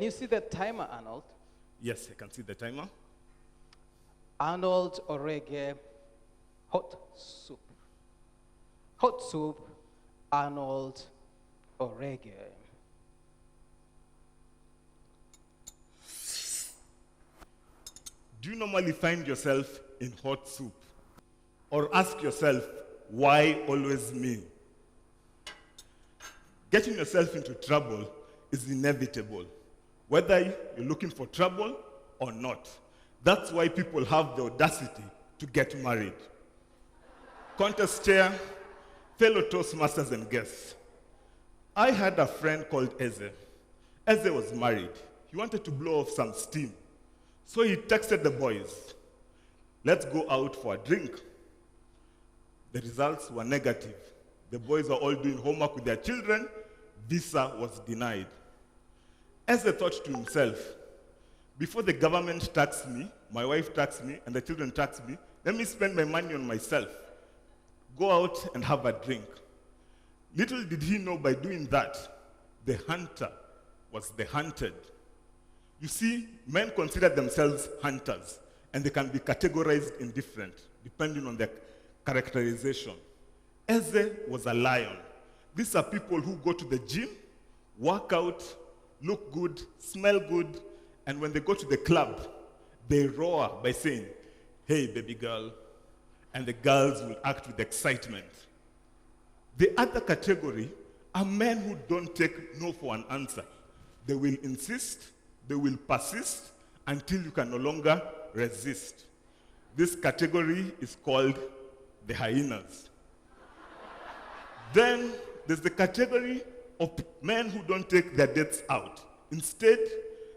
You see the timer, Arnold? Yes, I can see the timer. Arnold Orege, hot soup. Hot soup, Arnold Orege. Do you normally find yourself in hot soup? Or ask yourself, why always me? Getting yourself into trouble is inevitable, whether you're looking for trouble or not. That's why people have the audacity to get married. Contest chair, fellow Toastmasters and guests. I had a friend called Eze. Eze was married. He wanted to blow off some steam. So he texted the boys, let's go out for a drink. The results were negative. The boys were all doing homework with their children. Visa was denied. Eze thought to himself, before the government tax me, my wife tax me, and the children tax me, let me spend my money on myself. Go out and have a drink. Little did he know by doing that, the hunter was the hunted. You see, men consider themselves hunters, and they can be categorized in different, depending on their characterization. Eze was a lion. These are people who go to the gym, work out, look good, smell good, and when they go to the club, they roar by saying, hey, baby girl, and the girls will act with excitement. The other category are men who don't take no for an answer. They will insist, they will persist until you can no longer resist. This category is called the hyenas. Then there's the category of men who don't take their dates out. Instead,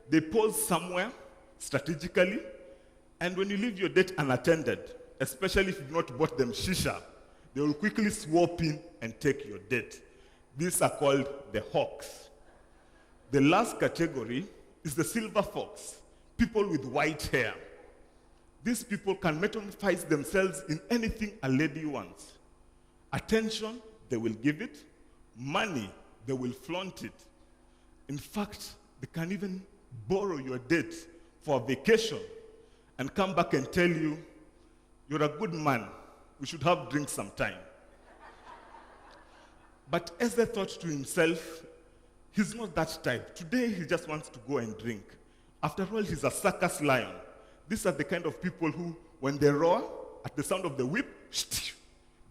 they pose somewhere strategically, and when you leave your date unattended, especially if you've not bought them shisha, they will quickly swap in and take your date. These are called the hawks. The last category is the silver fox, people with white hair. These people can metamorphose themselves in anything a lady wants. Attention, they will give it. Money, they will flaunt it. In fact, they can even borrow your date for a vacation and come back and tell you, you're a good man, we should have drinks sometime. But Eze thought to himself, he's not that type. Today, he just wants to go and drink. After all, he's a circus lion. These are the kind of people who, when they roar, at the sound of the whip,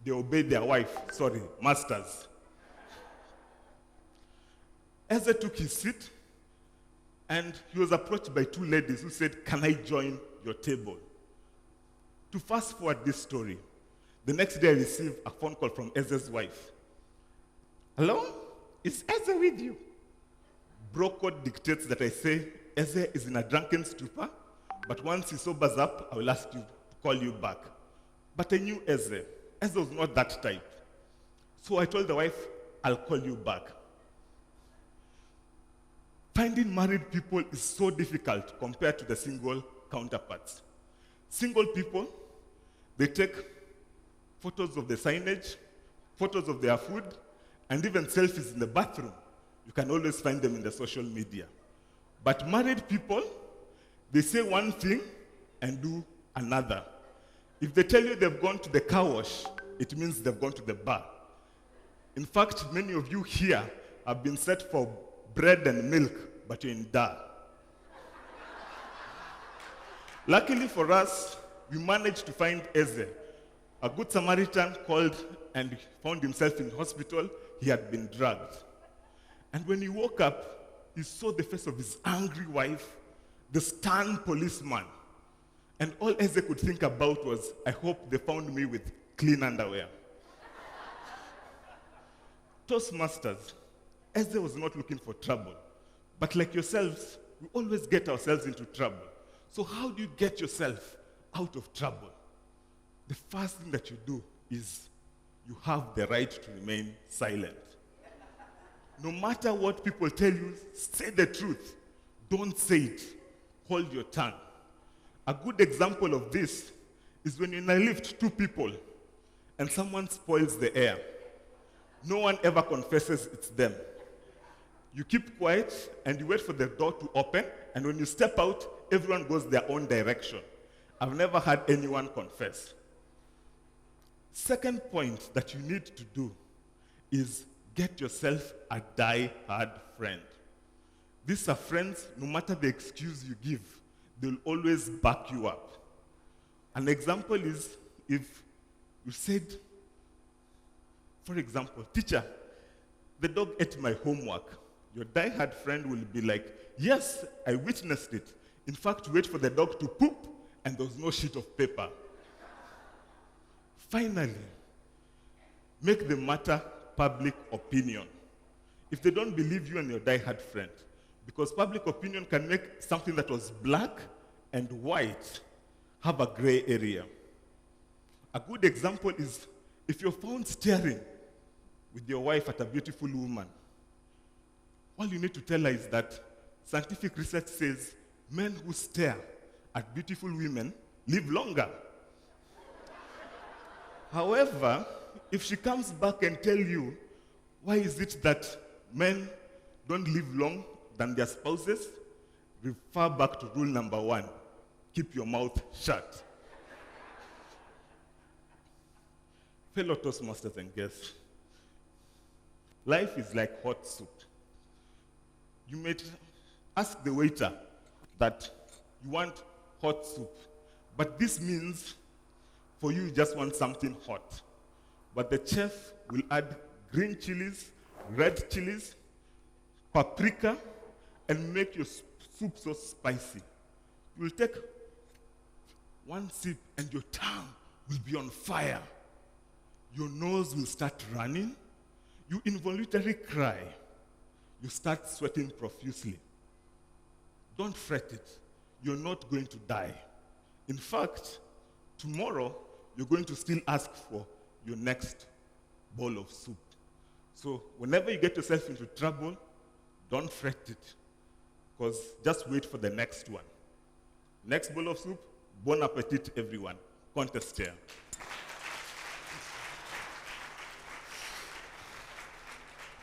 they obey their masters. Eze took his seat, and he was approached by two ladies who said, can I join your table? To fast forward this story, the next day I received a phone call from Eze's wife. Hello? Is Eze with you? Bro code dictates that I say, Eze is in a drunken stupor, but once he sobers up, I will ask you to call you back. But I knew Eze. Eze was not that type. So I told the wife, I'll call you back. Finding married people is so difficult compared to the single counterparts. Single people, they take photos of the signage, photos of their food, and even selfies in the bathroom. You can always find them in the social media. But married people, they say one thing and do another. If they tell you they've gone to the car wash, it means they've gone to the bar. In fact, many of you here have been set for bread and milk, but you're in da. Luckily for us, we managed to find Eze. A good Samaritan called and found himself in hospital. He had been drugged. And when he woke up, he saw the face of his angry wife, the stern policeman. And all Eze could think about was, I hope they found me with clean underwear. Toastmasters, Eze was not looking for trouble. But like yourselves, we always get ourselves into trouble. So how do you get yourself out of trouble? The first thing that you do is you have the right to remain silent. No matter what people tell you, say the truth. Don't say it. Hold your tongue. A good example of this is when you're in a lift, two people, and someone spoils the air. No one ever confesses it's them. You keep quiet and you wait for the door to open, and when you step out, everyone goes their own direction. I've never had anyone confess. Second point that you need to do is get yourself a die-hard friend. These are friends, no matter the excuse you give, they'll always back you up. An example is if you said, for example, teacher, the dog ate my homework. Your die-hard friend will be like, yes, I witnessed it. In fact, wait for the dog to poop, and there was no sheet of paper. Finally, make the matter public opinion. If they don't believe you and your die-hard friend, because public opinion can make something that was black and white have a gray area. A good example is if you're found staring with your wife at a beautiful woman, all you need to tell her is that scientific research says men who stare at beautiful women live longer. However, if she comes back and tells you, why is it that men don't live long than their spouses, refer back to rule number 1, keep your mouth shut. Fellow Toastmasters and guests, life is like hot soup. You may ask the waiter that you want hot soup, but this means for you just want something hot. But the chef will add green chilies, red chilies, paprika, and make your soup so spicy. You will take one sip and your tongue will be on fire. Your nose will start running. You involuntarily cry. You start sweating profusely. Don't fret it. You're not going to die. In fact, tomorrow, you're going to still ask for your next bowl of soup. So whenever you get yourself into trouble, don't fret it, because just wait for the next one. Next bowl of soup, bon appetit, everyone. Contest chair.